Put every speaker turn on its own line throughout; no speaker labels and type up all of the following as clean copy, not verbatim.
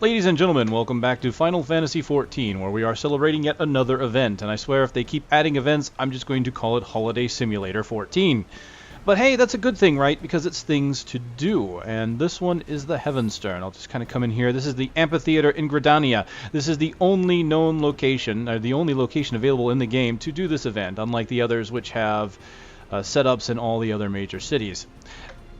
Ladies and gentlemen, welcome back to Final Fantasy XIV, where we are celebrating yet another event, and I swear if they keep adding events, I'm just going to call it Holiday Simulator 14. But hey, that's a good thing, right? Because it's things to do, and this one is the Heavensturn. I'll just kind of come in here. This is the amphitheater in Gridania. This is the only known location, or the only location available in the game to do this event, unlike the others which have setups in all the other major cities.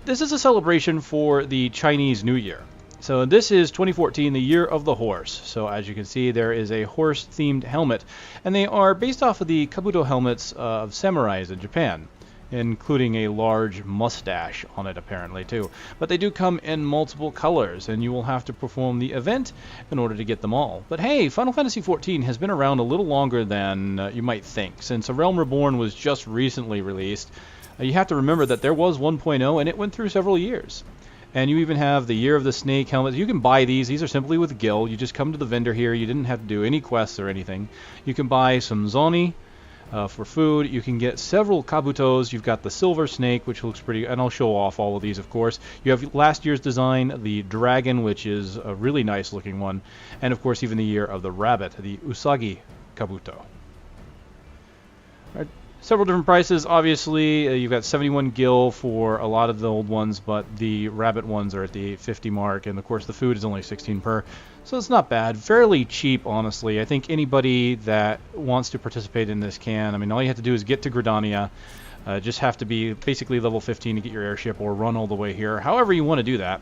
This is a celebration for the Chinese New Year. So this is 2014, the year of the horse. So as you can see, there is a horse-themed helmet, and they are based off of the Kabuto helmets of samurais in Japan, including a large mustache on it apparently too. But they do come in multiple colors, and you will have to perform the event in order to get them all. But hey, Final Fantasy XIV has been around a little longer than you might think. Since A Realm Reborn was just recently released, you have to remember that there was 1.0 and it went through several years. And you even have the Year of the Snake helmets. You can buy these. These are simply with Gil. You just come to the vendor here. You didn't have to do any quests or anything. You can buy some Zoni for food. You can get several Kabutos. You've got the Silver Snake, which looks pretty... And I'll show off all of these, of course. You have last year's design, the Dragon, which is a really nice looking one. And, of course, even the Year of the Rabbit, the Usagi Kabuto. All right. Several different prices, obviously. You've got 71 gil for a lot of the old ones, but the rabbit ones are at the 50 mark, and of course the food is only 16 per, so it's not bad. Fairly cheap, honestly. I think anybody that wants to participate in this can. I mean, all you have to do is get to Gridania, just have to be basically level 15 to get your airship, or run all the way here, however you want to do that.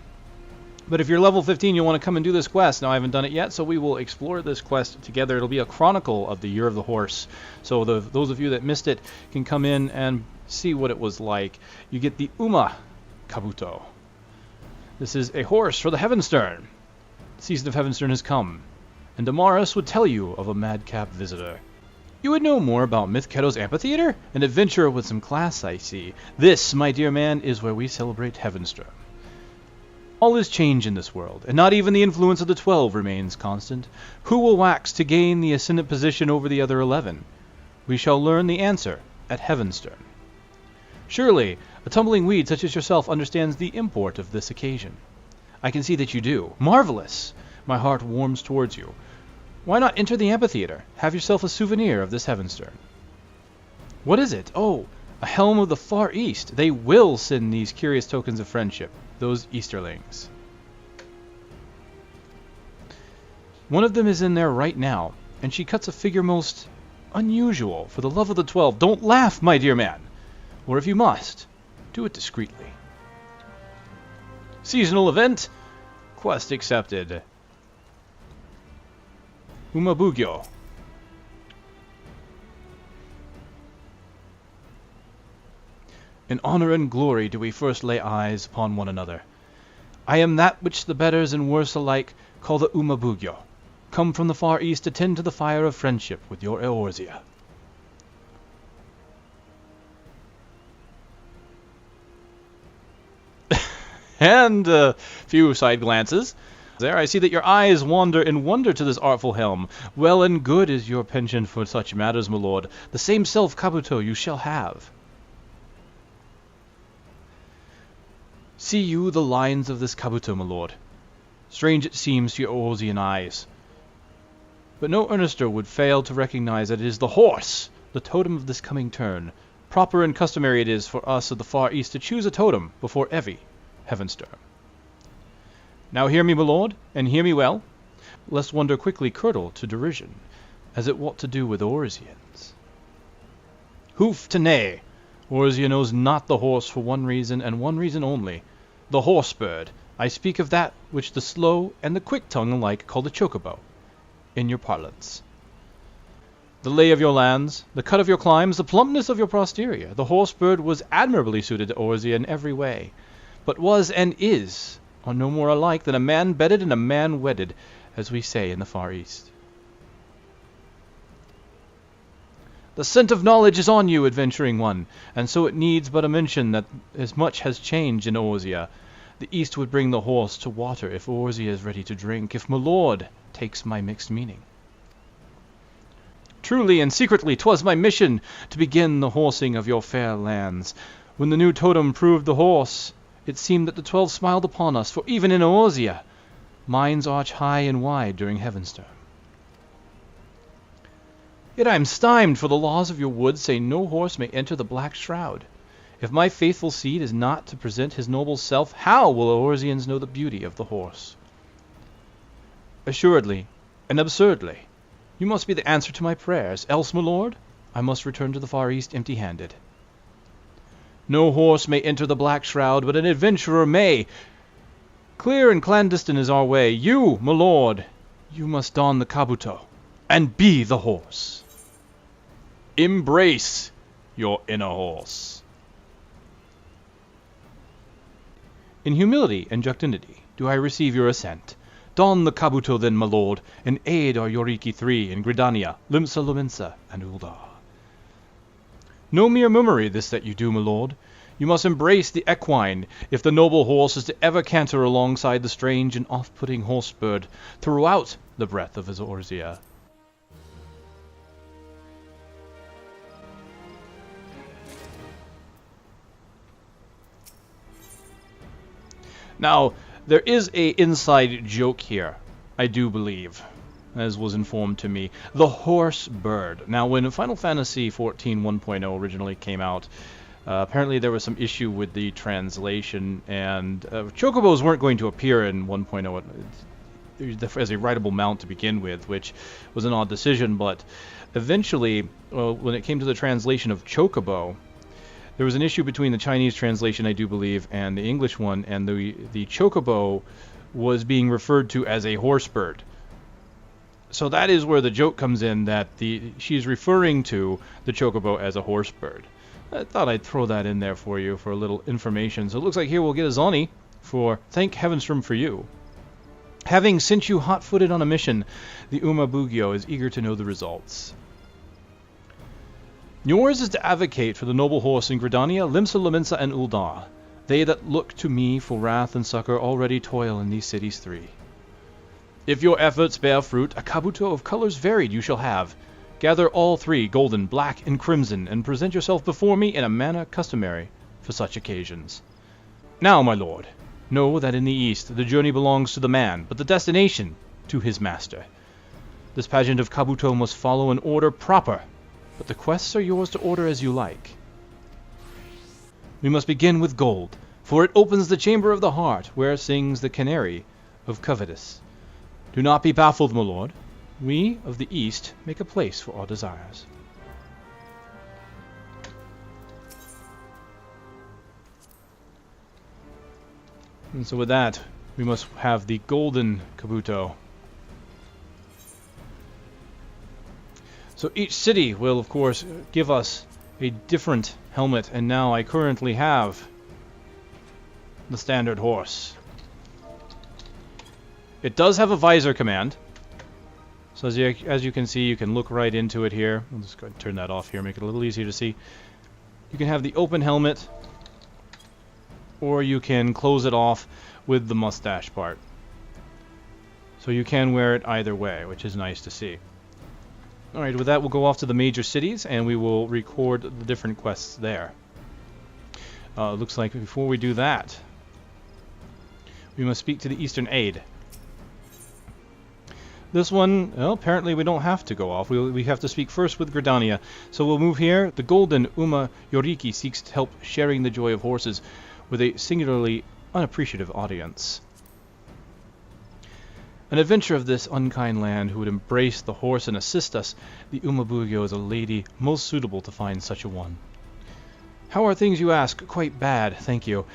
But if you're level 15, you'll want to come and do this quest. Now, I haven't done it yet, so we will explore this quest together. It'll be a chronicle of the Year of the Horse. So those of you that missed it can come in and see what it was like. You get the Uma Kabuto. This is a horse for the Heavensturn. The season of Heavensturn has come, and Damaris would tell you of a madcap visitor. You would know more about Mythketo's amphitheater? An adventure with some class, I see. This, my dear man, is where we celebrate Heavensturn. All is change in this world, and not even the influence of the 12 remains constant. Who will wax to gain the ascendant position over the other 11? We shall learn the answer at Heavensturn. Surely, a tumbling weed such as yourself understands the import of this occasion. I can see that you do. Marvelous! My heart warms towards you. Why not enter the amphitheater? Have yourself a souvenir of this Heavensturn. What is it? Oh, a helm of the Far East. They will send these curious tokens of friendship. Those Easterlings. One of them is in there right now, and she cuts a figure most unusual. For the love of the 12, don't laugh, my dear man. Or if you must, do it discreetly. Seasonal event. Quest accepted. Umabugyo. In honor and glory do we first lay eyes upon one another. I am that which the betters and worse alike call the Umabugyo, come from the far east to tend to the fire of friendship with your Eorzea. And a few side glances. There, I see that your eyes wander in wonder to this artful helm. Well and good is your penchant for such matters, my lord. The same self Kabuto you shall have. See you the lines of this Kabuto, my lord? Strange it seems to your Eorzean eyes. But no earnester would fail to recognize that it is the horse, the totem of this coming turn. Proper and customary it is for us of the Far East to choose a totem before every Heavensturn. Now hear me, my lord, and hear me well, lest wonder quickly curdle to derision, as it wont to do with Eorzeans. Hoof to neigh! Eorzea knows not the horse for one reason, and one reason only. The Horsebird. I speak of that which the slow and the quick tongue alike call the chocobo, in your parlance. The lay of your lands, the cut of your climes, the plumpness of your posterior, the Horsebird was admirably suited to Eorzea in every way, but was and is are no more alike than a man bedded and a man wedded, as we say in the Far East. The scent of knowledge is on you, adventuring one, and so it needs but a mention that as much has changed in Eorzea. The East would bring the horse to water if Eorzea is ready to drink, if my lord takes my mixed meaning. Truly and secretly 'twas my mission to begin the horsing of your fair lands. When the new totem proved the horse, it seemed that the 12 smiled upon us, for even in Eorzea Minds arch high and wide during Heavensturn. Yet I am stymied, for the laws of your woods say no horse may enter the Black Shroud. If my faithful seed is not to present his noble self, how will Eorzeans know the beauty of the horse? Assuredly, and absurdly. You must be the answer to my prayers, else, my lord, I must return to the Far East empty-handed. No horse may enter the Black Shroud, but an adventurer may. Clear and clandestine is our way. You, my lord, you must don the Kabuto, and be the horse. Embrace your inner horse. In humility and junctinity do I receive your assent. Don the Kabuto then, my lord, and aid our Yoriki 3 in Gridania, Limsa, Lominsa, and Ul'dah. No mere mummery this that you do, my lord. You must embrace the equine, if the noble horse is to ever canter alongside the strange and off-putting Horsebird throughout the breadth of his Eorzea. Now, there is a inside joke here, I do believe, as was informed to me. The Horsebird. Now, when Final Fantasy XIV 1.0 originally came out, apparently there was some issue with the translation, and chocobos weren't going to appear in 1.0 as a rideable mount to begin with, which was an odd decision, but eventually, when it came to the translation of chocobo, there was an issue between the Chinese translation, I do believe, and the English one, and the chocobo was being referred to as a horsebird. So that is where the joke comes in, that she's referring to the chocobo as a horsebird. I thought I'd throw that in there for you for a little information. So it looks like here we'll get a Zoni for Thank Heavensturn for You. Having sent you hot-footed on a mission, the Uma Bugyo is eager to know the results. Yours is to advocate for the noble horse in Gridania, Limsa, Lominsa, and Ul'dah. They that look to me for wrath and succor already toil in these cities 3. If your efforts bear fruit, a Kabuto of colors varied you shall have. Gather all 3, golden, black, and crimson, and present yourself before me in a manner customary for such occasions. Now, my lord, know that in the East the journey belongs to the man, but the destination to his master. This pageant of Kabuto must follow an order proper, but the quests are yours to order as you like. We must begin with gold, for it opens the chamber of the heart, where sings the canary of covetous. Do not be baffled, my lord. We of the East make a place for our desires. And so with that, we must have the Golden Kabuto. So each city will, of course, give us a different helmet, and now I currently have the standard horse. It does have a visor command. So as you can see, you can look right into it here. I'll just go ahead and turn that off here, make it a little easier to see. You can have the open helmet, or you can close it off with the mustache part. So you can wear it either way, which is nice to see. Alright, with that we'll go off to the major cities, and we will record the different quests there. Looks like before we do that, we must speak to the Eastern Aid. This one, well, apparently we don't have to go off. We have to speak first with Gridania. So we'll move here. The Golden Uma Yoriki seeks help sharing the joy of horses with a singularly unappreciative audience. An adventurer of this unkind land who would embrace the horse and assist us, the Uma Bugyo is a lady most suitable to find such a one. How are things, you ask? Quite bad, thank you.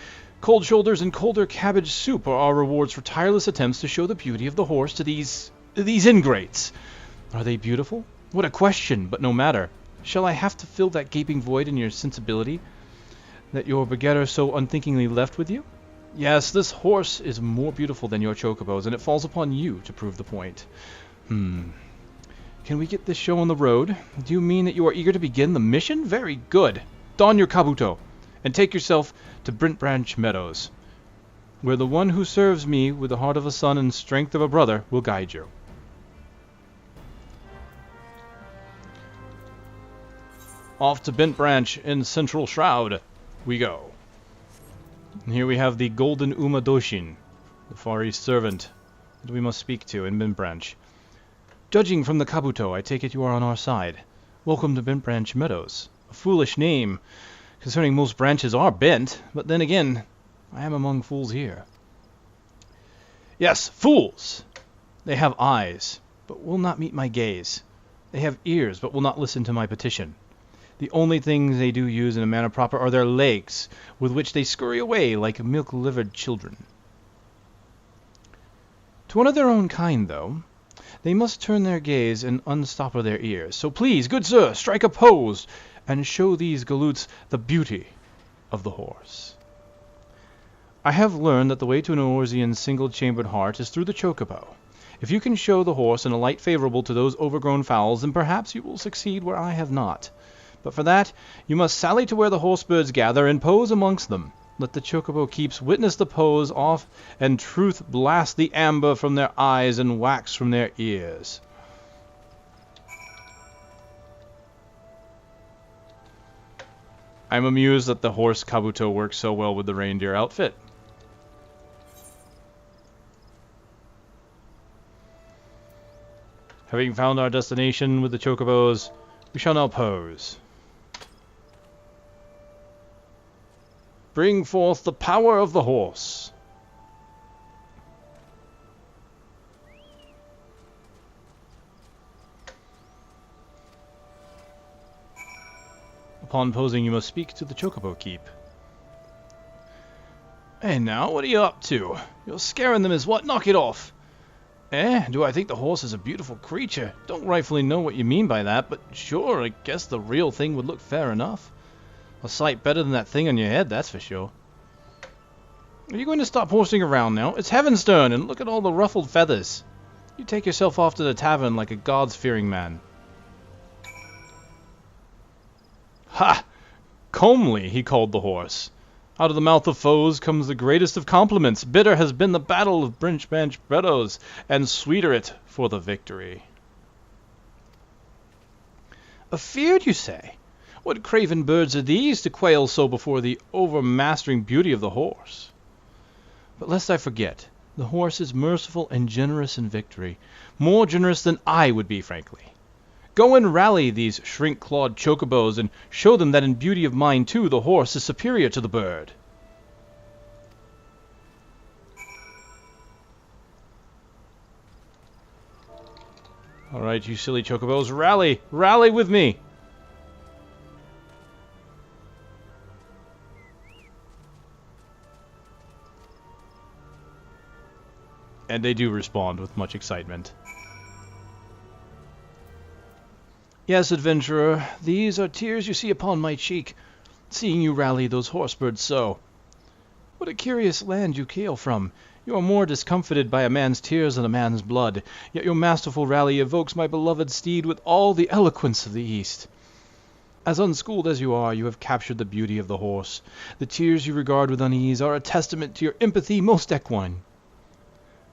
Cold shoulders and colder cabbage soup are our rewards for tireless attempts to show the beauty of the horse to these ingrates. Are they beautiful? What a question, but no matter. Shall I have to fill that gaping void in your sensibility that your begetter so unthinkingly left with you? Yes, this horse is more beautiful than your chocobos, and it falls upon you to prove the point. Can we get this show on the road? Do you mean that you are eager to begin the mission? Very good. Don your Kabuto, and take yourself to Brent Branch Meadows, where the one who serves me with the heart of a son and strength of a brother will guide you. Off to Bent Branch in Central Shroud we go. And here we have the Golden Uma Doshin, the Far East servant, that we must speak to in Bent Branch. Judging from the Kabuto, I take it you are on our side. Welcome to Bent Branch Meadows. A foolish name, concerning most branches are bent, but then again, I am among fools here. Yes, fools! They have eyes, but will not meet my gaze. They have ears, but will not listen to my petition. The only things they do use in a manner proper are their legs, with which they scurry away like milk-livered children. To one of their own kind, though, they must turn their gaze and unstopper their ears. So please, good sir, strike a pose, and show these galoots the beauty of the horse. I have learned that the way to an Eorzean's single-chambered heart is through the chocobo. If you can show the horse in a light favorable to those overgrown fowls, then perhaps you will succeed where I have not. But for that, you must sally to where the horsebirds gather and pose amongst them. Let the chocobo keeps witness the pose off, and truth blast the amber from their eyes and wax from their ears. I'm amused that the horse Kabuto works so well with the reindeer outfit. Having found our destination with the chocobos, we shall now pose. Bring forth the power of the horse. Upon posing, you must speak to the chocobo keep. Hey now, what are you up to? You're scaring them as what? Knock it off! Do I think the horse is a beautiful creature? Don't rightfully know what you mean by that, but sure, I guess the real thing would look fair enough. A sight better than that thing on your head, that's for sure. Are you going to stop horsing around now? It's Heavensturn, and look at all the ruffled feathers. You take yourself off to the tavern like a gods-fearing man. Ha! Comely, he called the horse. Out of the mouth of foes comes the greatest of compliments. Bitter has been the battle of Bent Branch Meadows, and sweeter it for the victory. Afeard, you say? What craven birds are these to quail so before the overmastering beauty of the horse? But lest I forget, the horse is merciful and generous in victory, more generous than I would be, frankly. Go and rally these shrink-clawed chocobos, and show them that in beauty of mind, too, the horse is superior to the bird. All right, you silly chocobos, rally! Rally with me! And they do respond with much excitement. Yes, adventurer, these are tears you see upon my cheek, seeing you rally those horsebirds so. What a curious land you hail from. You are more discomfited by a man's tears than a man's blood, yet your masterful rally evokes my beloved steed with all the eloquence of the East. As unschooled as you are, you have captured the beauty of the horse. The tears you regard with unease are a testament to your empathy most equine.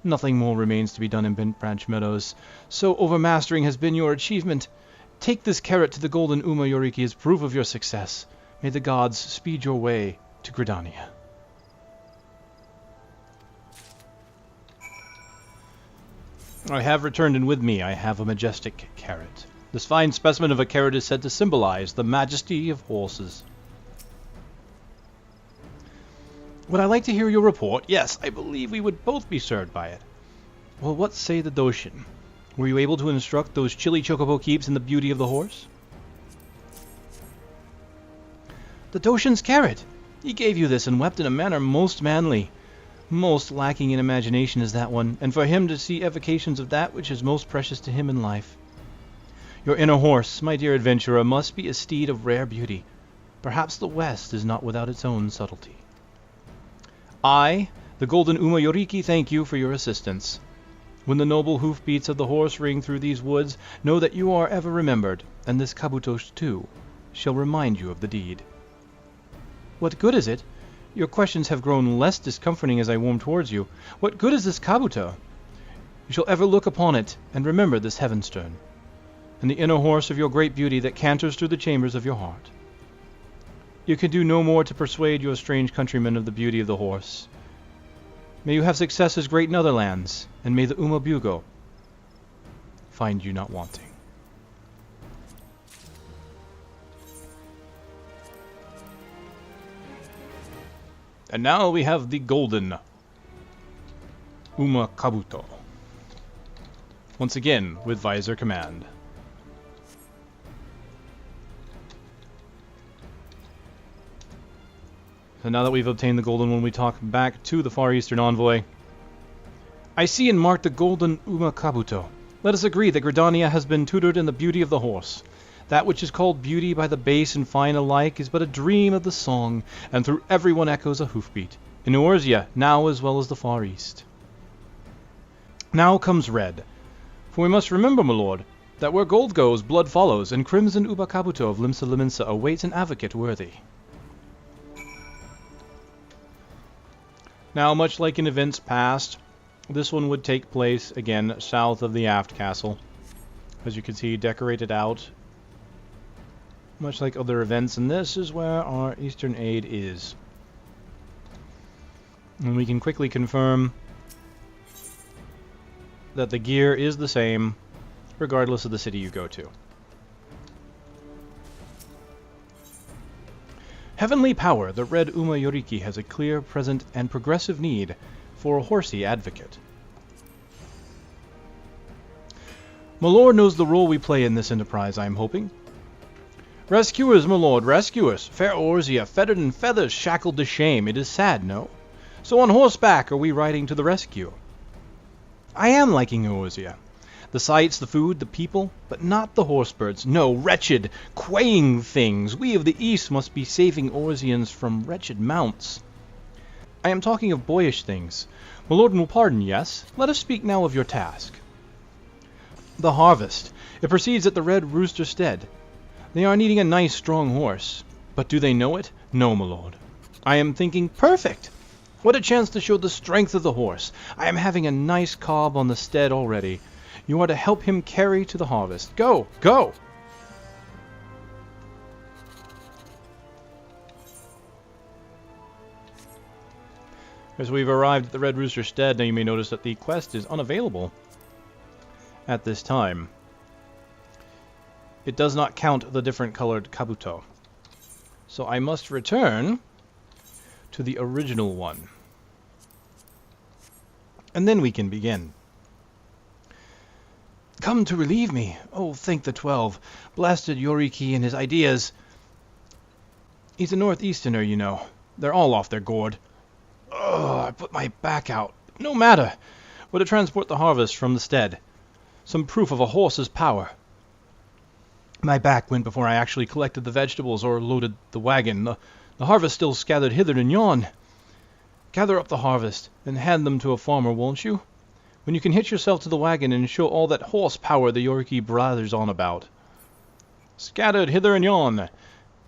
Nothing more remains to be done in Bent Branch Meadows. So overmastering has been your achievement. Take this carrot to the Golden Uma Yoriki as proof of your success. May the gods speed your way to Gridania. I have returned, and with me I have a majestic carrot. This fine specimen of a carrot is said to symbolize the majesty of horses. Would I like to hear your report? Yes, I believe we would both be served by it. Well, what say the Doshin? Were you able to instruct those chilly chocobo keeps in the beauty of the horse? The Doshin's carrot! He gave you this and wept in a manner most manly. Most lacking in imagination is that one, and for him to see evocations of that which is most precious to him in life. Your inner horse, my dear adventurer, must be a steed of rare beauty. Perhaps the West is not without its own subtlety. I, the Golden Uma Yoriki, thank you for your assistance. When the noble hoofbeats of the horse ring through these woods, know that you are ever remembered, and this Kabutos, too, shall remind you of the deed. What good is it? Your questions have grown less discomforting as I warm towards you. What good is this Kabuto? You shall ever look upon it, and remember this Heavensturn, and the inner horse of your great beauty that canters through the chambers of your heart. You can do no more to persuade your strange countrymen of the beauty of the horse. May you have successes great in other lands, and may the Uma Bugo find you not wanting. And now we have the Golden Uma Kabuto. Once again, with Visor command. So now that we've obtained the Golden one, we talk back to the Far Eastern Envoy. I see and mark the Golden Uma Kabuto. Let us agree that Gridania has been tutored in the beauty of the horse. That which is called beauty by the base and fine alike is but a dream of the song, and through everyone echoes a hoofbeat. In Eorzea, now as well as the Far East. Now comes red. For we must remember, my lord, that where gold goes, blood follows, and Crimson Uma Kabuto of Limsa Lominsa awaits an advocate worthy. Now, much like in events past, this one would take place, again, south of the Aft Castle. As you can see, decorated out. Much like other events, and this is where our Eastern aid is. And we can quickly confirm that the gear is the same, regardless of the city you go to. Heavenly power, the red Uma Yoriki has a clear, present, and progressive need for a horsey advocate. My lord knows the role we play in this enterprise, I am hoping. Rescue us, my lord, rescue us. Fair Eorzea, fettered in feathers, shackled to shame. It is sad, no? So on horseback are we riding to the rescue. I am liking Eorzea. The sights, the food, the people, but not the horsebirds. No, wretched, quaying things. We of the East must be saving Eorzeans from wretched mounts. I am talking of boyish things. My lord will pardon, yes? Let us speak now of your task. The harvest. It proceeds at the Red Rooster Stead. They are needing a nice, strong horse. But do they know it? No, my lord. I am thinking, perfect! What a chance to show the strength of the horse. I am having a nice cob on the stead already. You are to help him carry to the harvest. Go! Go! As we've arrived at the Red Rooster Stead, now you may notice that the quest is unavailable at this time. It does not count the different colored Kabuto. So I must return to the original one. And then we can begin. Come to relieve me. Oh, thank the 12. Blasted Yoriki and his ideas. He's a northeasterner, you know. They're all off their gourd. Ugh, I put my back out. No matter. We're to transport the harvest from the stead. Some proof of a horse's power. My back went before I actually collected the vegetables or loaded the wagon. The harvest still scattered hither and yon. Gather up the harvest and hand them to a farmer, won't you? When you can hitch yourself to the wagon and show all that horse power the Yoriki blathers on about. Scattered hither and yon.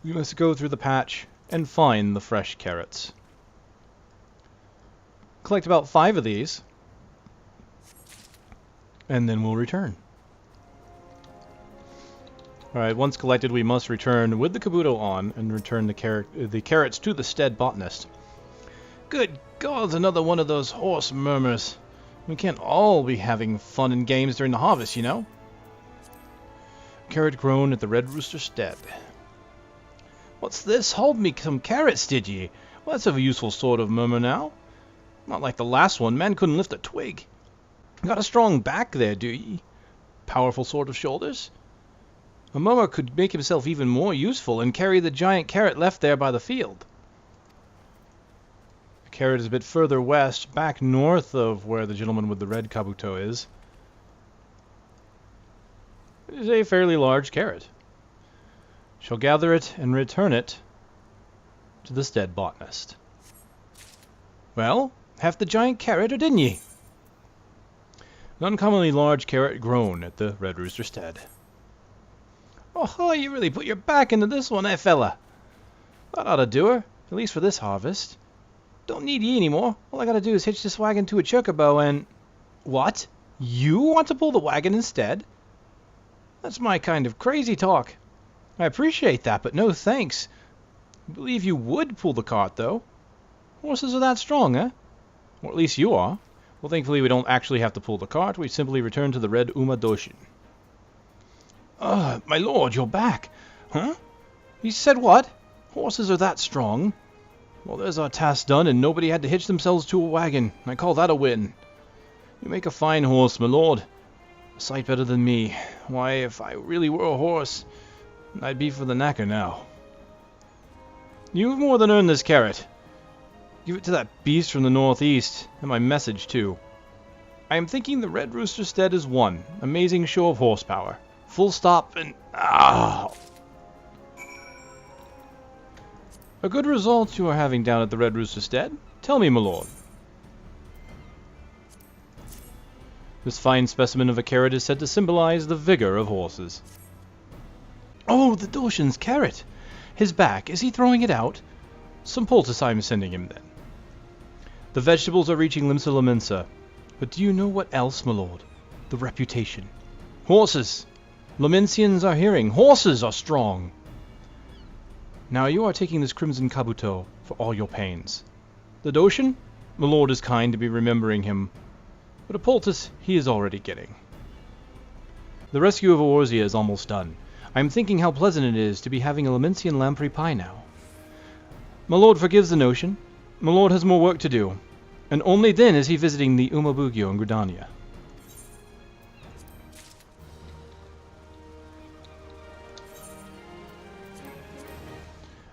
We must go through the patch and find the fresh carrots. Collect about 5 of these, and then we'll return. Alright, once collected, we must return with the Kabuto on and return the carrots to the stead botanist. Good God, another one of those horse murmurs. We can't all be having fun and games during the harvest, you know. Carrot grown at the Red Rooster Stead. What's this? Hold me some carrots, did ye? Well, that's a useful sort of murmur now. Not like the last one. Man couldn't lift a twig. Got a strong back there, do ye? Powerful sort of shoulders? A murmur could make himself even more useful and carry the giant carrot left there by the field. The carrot is a bit further west, back north of where the gentleman with the red Kabuto is. It is a fairly large carrot. Shall gather it and return it to the stead botanist. Well, half the giant carrot, or didn't ye? An uncommonly large carrot grown at the Red Rooster Stead. Oh, you really put your back into this one, eh, fella? That ought to do her, at least for this harvest. Don't need ye anymore. All I gotta do is hitch this wagon to a chocobo and... What? You want to pull the wagon instead? That's my kind of crazy talk. I appreciate that, but no thanks. I believe you would pull the cart, though. Horses are that strong, eh? Or at least you are. Well, thankfully we don't actually have to pull the cart. We simply return to the Red Uma Doshin. My lord, you're back. Huh? You said what? Horses are that strong? Well, there's our task done, and nobody had to hitch themselves to a wagon. I call that a win. You make a fine horse, my lord. A sight better than me. Why, if I really were a horse, I'd be for the knacker now. You've more than earned this carrot. Give it to that beast from the northeast, and my message, too. I am thinking the Red Rooster stead is won. Amazing show of horsepower. Full stop and... Ah! A good result you are having down at the Red Rooster stead? Tell me, my lord. This fine specimen of a carrot is said to symbolize the vigor of horses. Oh, the Doshin's carrot! His back, is he throwing it out? Some poultice I am sending him, then. The vegetables are reaching Limsa Lominsa. But do you know what else, my lord? The reputation. Horses! Lominsians are hearing. Horses are strong! Now you are taking this Crimson Kabuto for all your pains. The Doshin? My lord is kind to be remembering him. But a poultice he is already getting. The rescue of Eorzea is almost done. I am thinking how pleasant it is to be having a Lominsian lamprey pie now. My lord forgives the notion. My lord has more work to do. And only then is he visiting the Umabugyo in Gridania.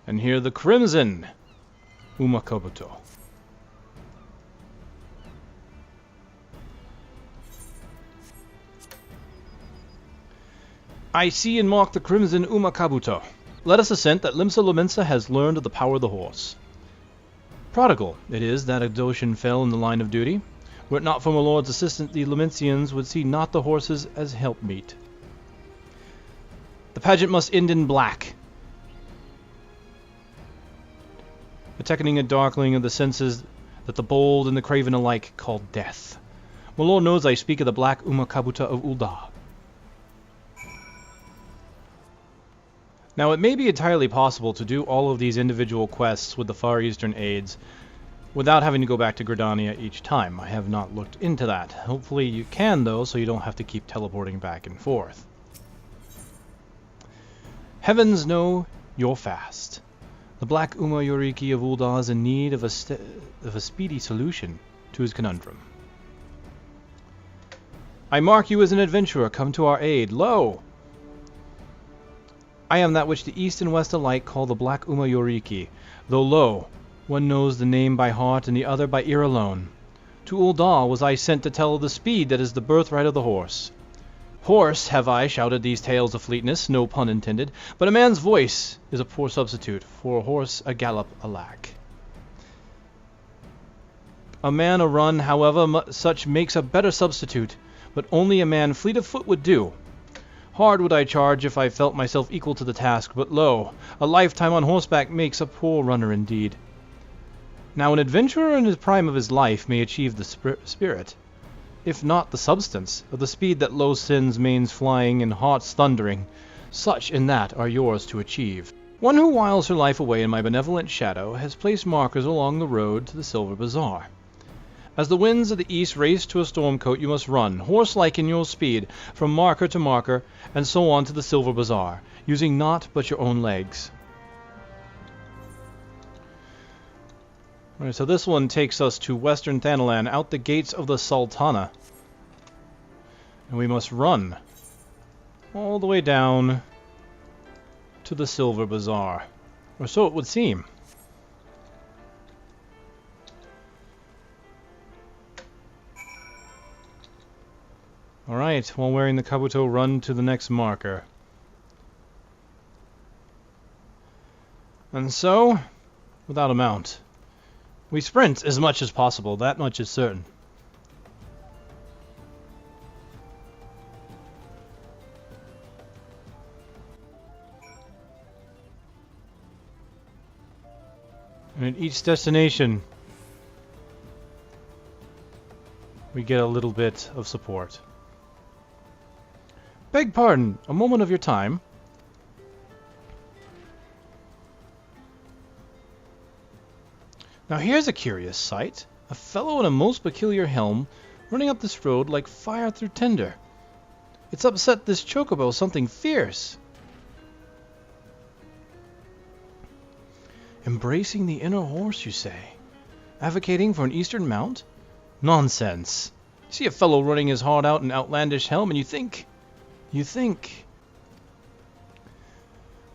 And here the Crimson Uma Kabuto. I see and mark the Crimson Uma Kabuto. Let us assent that Limsa Lominsa has learned of the power of the horse. Prodigal it is that a Doshin fell in the line of duty. Were it not for my lord's assistance, the Lominsians would see not the horses as helpmeet. The pageant must end in black. Attacking a darkling of the senses that the bold and the craven alike call death. My lord knows I speak of the Black Uma Kabuto of Ul'dah. Now, it may be entirely possible to do all of these individual quests with the Far Eastern aids without having to go back to Gridania each time. I have not looked into that. Hopefully you can, though, so you don't have to keep teleporting back and forth. Heavens know you're fast. The Black Uma Yoriki of Ul'dah is in need of a speedy solution to his conundrum. I mark you as an adventurer come to our aid. Lo! I am that which the East and West alike call the Black Uma Yoriki, though lo, one knows the name by heart and the other by ear alone. To Ul'dah was I sent to tell of the speed that is the birthright of the horse. Horse have I shouted these tales of fleetness, no pun intended, but a man's voice is a poor substitute for a horse a gallop alack. A man a run, however, such makes a better substitute, but only a man fleet of foot would do. Hard would I charge if I felt myself equal to the task, but lo, a lifetime on horseback makes a poor runner indeed. Now an adventurer in the prime of his life may achieve the spirit, if not the substance, of the speed that low sends manes flying and hearts thundering. Such and that are yours to achieve. One who whiles her life away in my benevolent shadow has placed markers along the road to the Silver Bazaar. As the winds of the east race to a stormcoat, you must run, horse-like in your speed, from marker to marker, and so on to the Silver Bazaar, using naught but your own legs. Alright, so this one takes us to Western Thanalan, out the gates of the Sultana. And we must run all the way down to the Silver Bazaar. Or so it would seem. Alright, while wearing the Kabuto, run to the next marker. And so, without a mount, we sprint as much as possible, that much is certain. And at each destination, we get a little bit of support. Beg pardon, a moment of your time. Now here's a curious sight. A fellow in a most peculiar helm, running up this road like fire through tinder. It's upset this chocobo something fierce. Embracing the inner horse, you say? Advocating for an eastern mount? Nonsense. You see a fellow running his heart out in outlandish helm, and you think...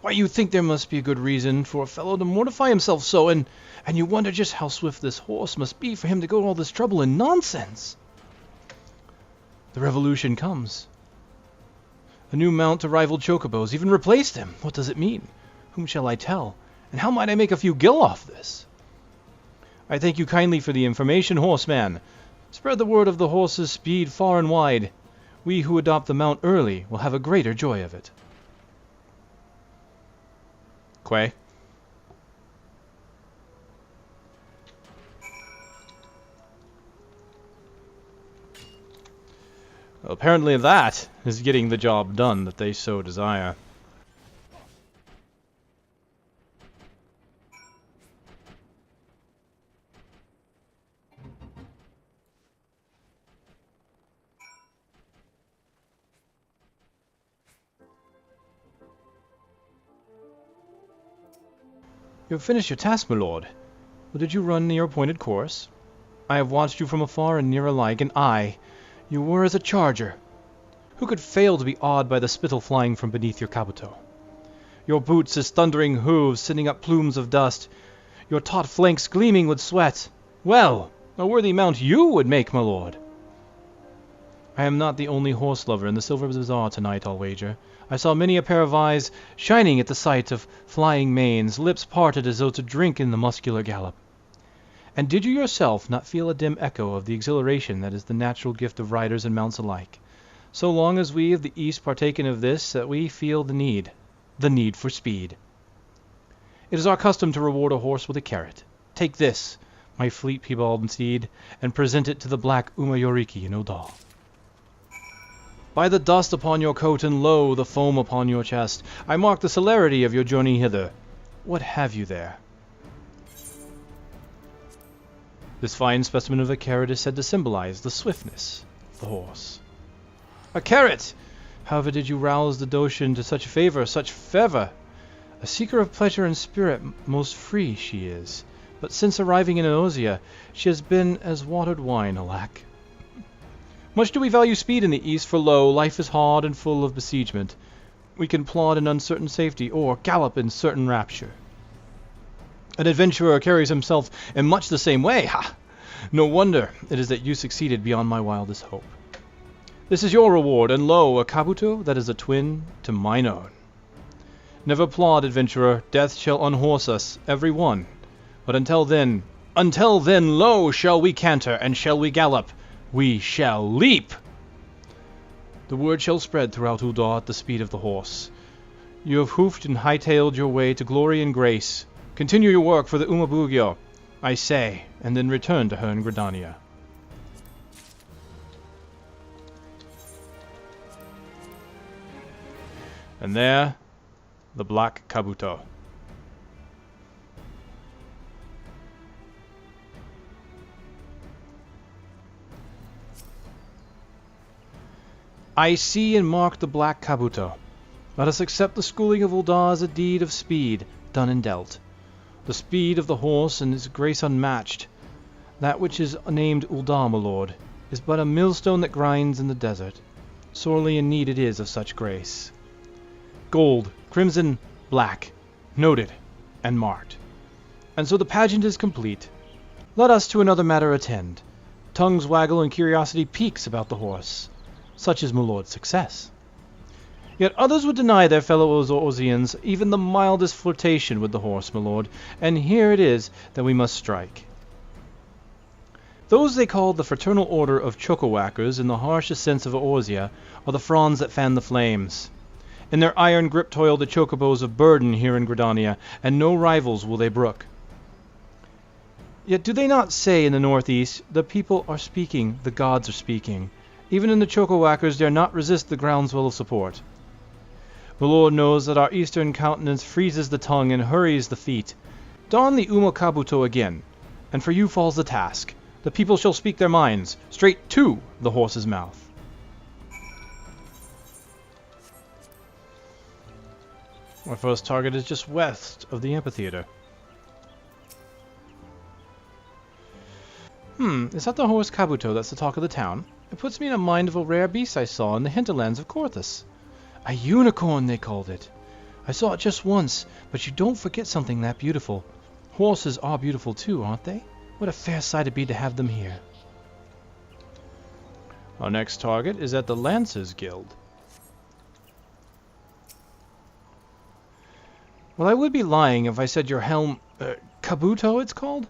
Why, you think there must be a good reason for a fellow to mortify himself so, and you wonder just how swift this horse must be for him to go to all this trouble and nonsense. The revolution comes. A new mount to rival chocobos, even replaced him. What does it mean? Whom shall I tell? And how might I make a few gil off this? I thank you kindly for the information, horseman. Spread the word of the horse's speed far and wide. We who adopt the mount early will have a greater joy of it. Quay. Well, apparently that is getting the job done that they so desire. You have finished your task, my lord. Well, did you run your appointed course? I have watched you from afar and near alike, and you were as a charger. Who could fail to be awed by the spittle flying from beneath your kabuto? Your boots as thundering hooves sending up plumes of dust, your taut flanks gleaming with sweat. Well, a worthy mount you would make, my lord. I am not the only horse lover in the Silver Bazaar tonight, I'll wager. I saw many a pair of eyes shining at the sight of flying manes, lips parted as though to drink in the muscular gallop. And did you yourself not feel a dim echo of the exhilaration that is the natural gift of riders and mounts alike? So long as we of the East partaken of this, that we feel the need for speed. It is our custom to reward a horse with a carrot. Take this, my fleet piebald steed, and present it to the Black Uma Yoriki in Ul'dah. By the dust upon your coat and lo, the foam upon your chest, I mark the celerity of your journey hither. What have you there? This fine specimen of a carrot is said to symbolize the swiftness of the horse. A carrot! However did you rouse the Doshin to such favor, such fervor? A seeker of pleasure and spirit, most free she is. But since arriving in Eosia, she has been as watered wine, alack. Much do we value speed in the East, for lo, life is hard and full of besiegement. We can plod in uncertain safety, or gallop in certain rapture. An adventurer carries himself in much the same way. Ha! No wonder it is that you succeeded beyond my wildest hope. This is your reward, and lo, a kabuto that is a twin to mine own. Never plod, adventurer, death shall unhorse us, every one. But until then, lo, shall we canter, and shall we gallop, we shall leap! The word shall spread throughout Ul'dah at the speed of the horse. You have hoofed and hightailed your way to glory and grace. Continue your work for the Uma Bugyo, I say, and then return to her in Gridania. And there, the Black Kabuto. I see and mark the Black Kabuto. Let us accept the schooling of Ul'dah as a deed of speed, done and dealt. The speed of the horse and its grace unmatched. That which is named Ul'dah, my lord, is but a millstone that grinds in the desert. Sorely in need it is of such grace. Gold, crimson, black, noted and marked. And so the pageant is complete. Let us to another matter attend. Tongues waggle and curiosity peaks about the horse. Such is my lord's success. Yet others would deny their fellow Osians even the mildest flirtation with the horse, my lord, and here it is that we must strike. Those they call the Fraternal Order of Chocowhackers in the harshest sense of Eosia are the fronds that fan the flames. In their iron grip toil the chocobos of burden here in Gridania, and no rivals will they brook. Yet do they not say in the northeast, the people are speaking, the gods are speaking. Even in the Chocowhackers dare not resist the groundswell of support. The Lord knows that our eastern countenance freezes the tongue and hurries the feet. Don the Uma Kabuto again, and for you falls the task. The people shall speak their minds, straight to the horse's mouth. Our first target is just west of the amphitheater. Is that the horse Kabuto that's the talk of the town? It puts me in mind of a rare beast I saw in the hinterlands of Korthus. A unicorn, they called it. I saw it just once, but you don't forget something that beautiful. Horses are beautiful too, aren't they? What a fair sight it'd be to have them here. Our next target is at the Lancers Guild. Well, I would be lying if I said your helm... Kabuto, it's called?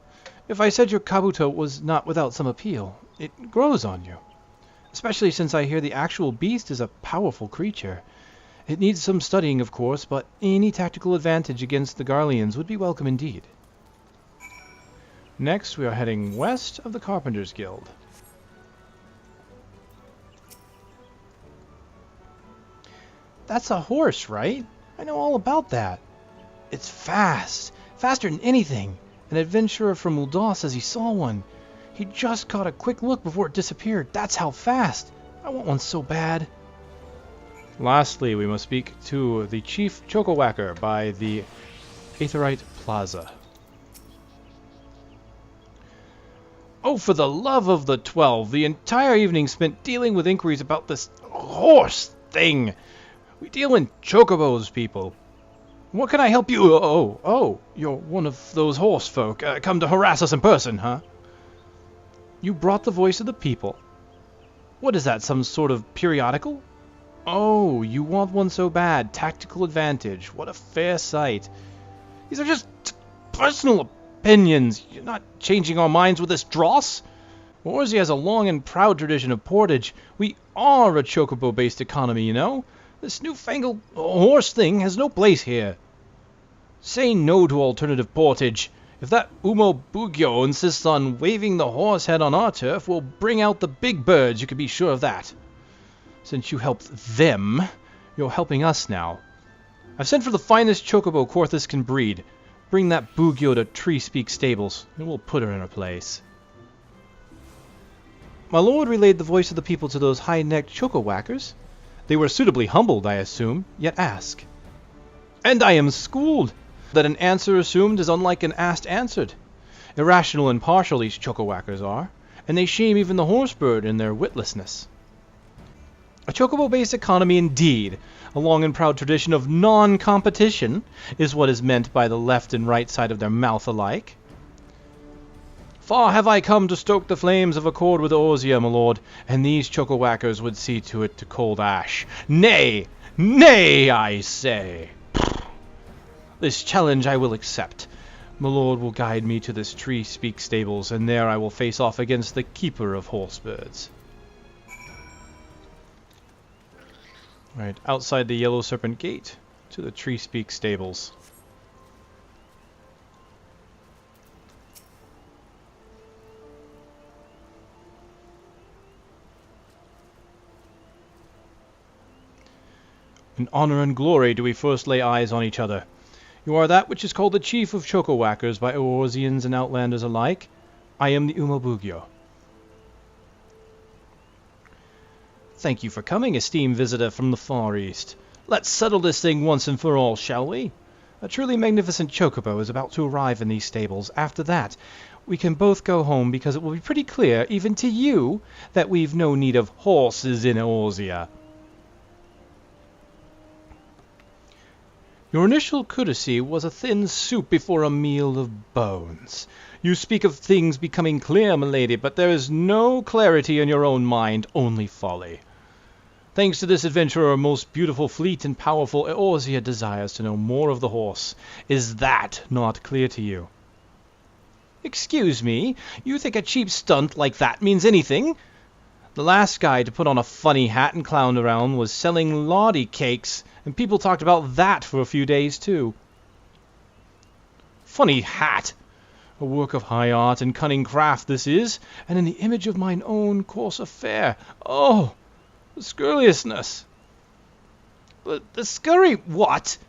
If I said your Kabuto was not without some appeal. It grows on you. Especially since I hear the actual beast is a powerful creature. It needs some studying, of course, but any tactical advantage against the Garleans would be welcome indeed. Next, we are heading west of the Carpenters Guild. That's a horse, right? I know all about that. It's fast. Faster than anything. An adventurer from Ul'dah says he saw one. He just caught a quick look before it disappeared. That's how fast. I want one so bad. Lastly, we must speak to the Chief Chokowhacker by the Aetherite Plaza. Oh, for the love of the 12, the entire evening spent dealing with inquiries about this horse thing. We deal in chocobos, people. What can I help you? Oh, you're one of those horse folk. Come to harass us in person, huh? You brought the voice of the people. What is that, some sort of periodical? Oh, you want one so bad. Tactical advantage. What a fair sight. These are just personal opinions. You're not changing our minds with this dross. Orzia has a long and proud tradition of portage. We are a chocobo-based economy, you know. This newfangled horse thing has no place here. Say no to alternative portage. If that Uma Bugyo insists on waving the horse head on our turf, we'll bring out the big birds, you can be sure of that. Since you helped them, you're helping us now. I've sent for the finest chocobo Korthus can breed. Bring that Bugyo to Tree Speak Stables, and we'll put her in her place. My lord relayed the voice of the people to those high-necked chocowhackers. They were suitably humbled, I assume, yet ask. And I am schooled that an answer assumed is unlike an asked answered. Irrational and partial these chocowhackers are, and they shame even the Horsebird in their witlessness. A chocobo-based economy indeed, a long and proud tradition of non-competition, is what is meant by the left and right side of their mouth alike. Far have I come to stoke the flames of accord with Orzia, my lord, and these chocowhackers would see to it to cold ash. Nay, nay, I say. This challenge I will accept. My lord will guide me to this Tree Speak Stables, and there I will face off against the keeper of Horsebirds. Right, outside the Yellow Serpent Gate to the Tree Speak Stables. In honor and glory do we first lay eyes on each other. You are that which is called the chief of chocowhackers by Eorzeans and Outlanders alike. I am the Uma Bugyo. Thank you for coming, esteemed visitor from the Far East. Let's settle this thing once and for all, shall we? A truly magnificent chocobo is about to arrive in these stables. After that, we can both go home because it will be pretty clear, even to you, that we've no need of horses in Eorzea. Your initial courtesy was a thin soup before a meal of bones. You speak of things becoming clear, milady, but there is no clarity in your own mind, only folly. Thanks to this adventurer, most beautiful, fleet, and powerful, Eorzea desires to know more of the horse. Is that not clear to you? Excuse me, you think a cheap stunt like that means anything? The last guy to put on a funny hat and clown around was selling laudy cakes, and people talked about that for a few days too. Funny hat! A work of high art and cunning craft this is, and in the image of mine own coarse affair. Oh, the scurrilousness! The scurry what?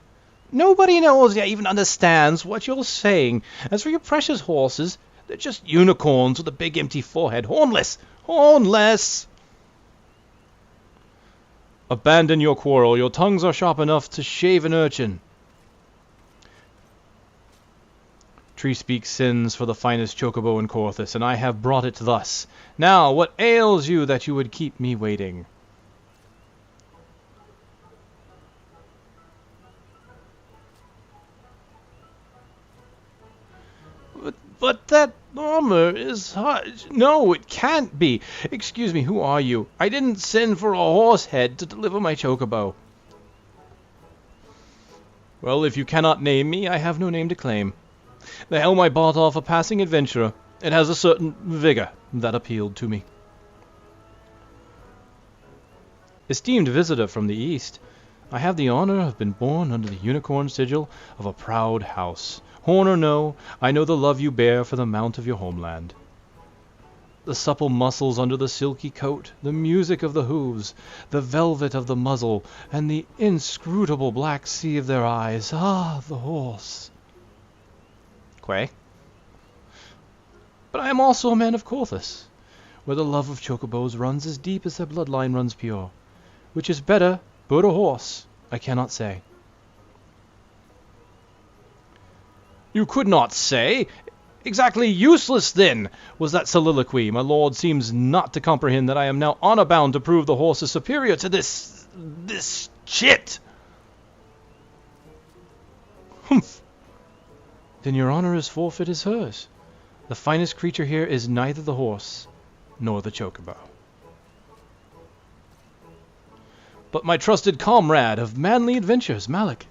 Nobody knows yet even understands what you're saying. As for your precious horses, They're just unicorns with a big empty forehead. Hornless! Hornless! Abandon your quarrel. Your tongues are sharp enough to shave an urchin. Tree Speak sends for the finest chocobo in Korthus, and I have brought it thus. Now, what ails you that you would keep me waiting? But that armor is hard. No, it can't be. Excuse me, who are you? I didn't send for a horse head to deliver my chocobo. Well, if you cannot name me, I have no name to claim. The helm I bought off a passing adventurer. It has a certain vigor that appealed to me. Esteemed visitor from the East, I have the honor of being born under the unicorn sigil of a proud house. Horn or no, I know the love you bear for the mount of your homeland. The supple muscles under the silky coat, the music of the hooves, the velvet of the muzzle, and the inscrutable black sea of their eyes. Ah, the horse. Quay. But I am also a man of Korthus, where the love of chocobos runs as deep as their bloodline runs pure. Which is better, bird or horse, I cannot say. You could not say? Exactly useless, then, was that soliloquy. My lord seems not to comprehend that I am now honor bound to prove the horse is superior to this shit. Humph. Then your honor is forfeit as hers. The finest creature here is neither the horse nor the chocobo. But my trusted comrade of manly adventures, Malik.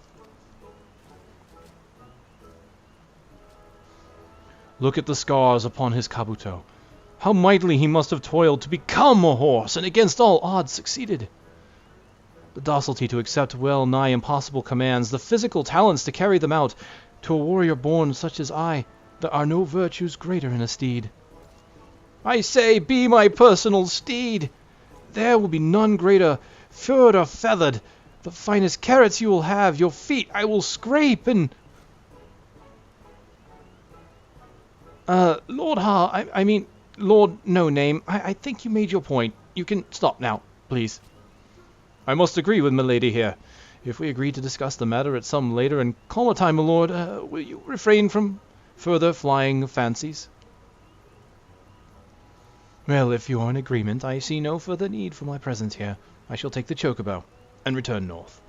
Look at the scars upon his Kabuto. How mightily he must have toiled to become a horse, and against all odds succeeded. The docility to accept well-nigh impossible commands, the physical talents to carry them out. To a warrior born such as I, there are no virtues greater in a steed. I say, be my personal steed. There will be none greater, furred or feathered. The finest carrots you will have, your feet I will scrape, and... Lord I mean, Lord No Name, I think you made your point. You can stop now, please. I must agree with milady here. If we agree to discuss the matter at some later and calmer time, my lord, will you refrain from further flying fancies? Well, if you are in agreement, I see no further need for my presence here. I shall take the chocobo and return north.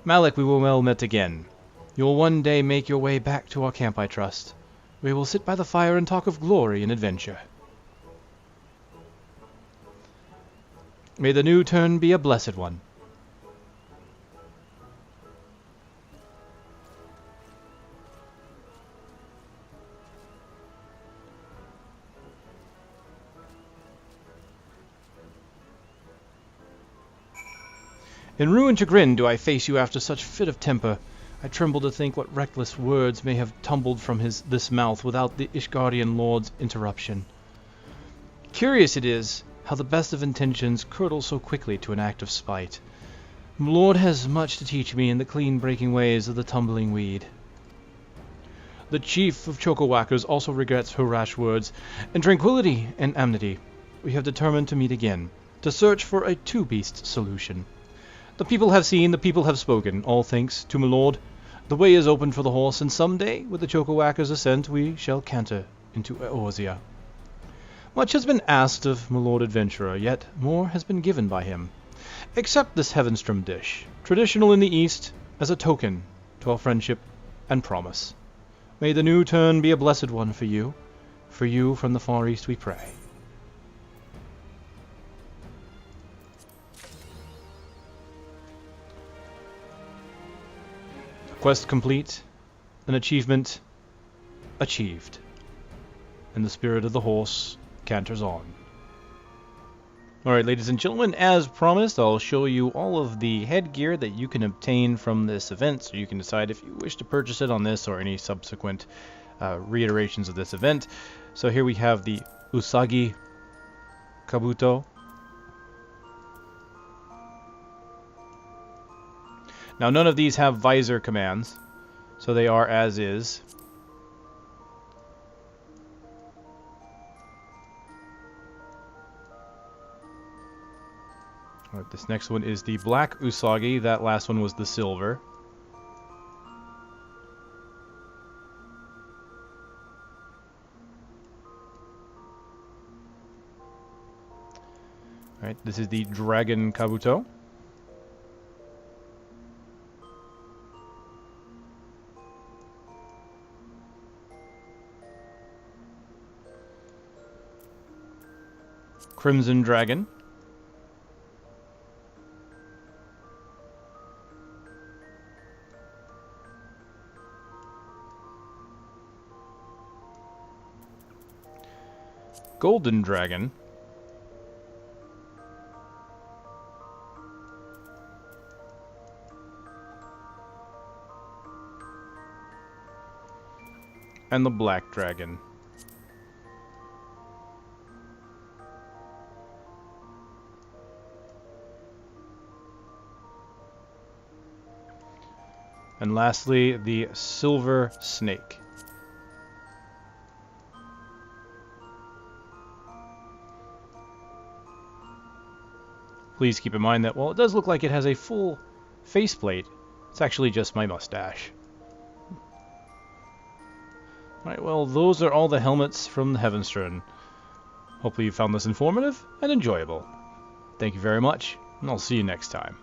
Malik, we will well met again. You will one day make your way back to our camp, I trust. We will sit by the fire and talk of glory and adventure. May the new turn be a blessed one. In ruined chagrin do I face you after such fit of temper. I tremble to think what reckless words may have tumbled from this mouth without the Ishgardian lord's interruption. Curious it is how the best of intentions curdle so quickly to an act of spite. My lord has much to teach me in the clean-breaking ways of the tumbling weed. The chief of Chocowhackers also regrets her rash words. In tranquility and amity, we have determined to meet again, to search for a two-beast solution. The people have seen, the people have spoken, all thanks to my lord. The way is open for the horse, and some day, with the Chocowhacker's assent, we shall canter into Eorzea. Much has been asked of my lord adventurer, yet more has been given by him. Except this Heavensturn dish, traditional in the East, as a token to our friendship and promise. May the new turn be a blessed one for you from the Far East we pray. Quest complete, an achievement achieved, and the spirit of the horse canters on. Alright, ladies and gentlemen, as promised, I'll show you all of the headgear that you can obtain from this event, so you can decide if you wish to purchase it on this or any subsequent reiterations of this event. So here we have the Uma Kabuto. Now, none of these have visor commands, so they are as is. Alright, this next one is the Black Usagi. That last one was the silver. Alright, this is the Dragon Kabuto. Crimson Dragon. Golden Dragon. And the Black Dragon. And lastly, the Silver Snake. Please keep in mind that while it does look like it has a full faceplate, it's actually just my mustache. Alright, well, those are all the helmets from the Heavensturn. Hopefully you found this informative and enjoyable. Thank you very much, and I'll see you next time.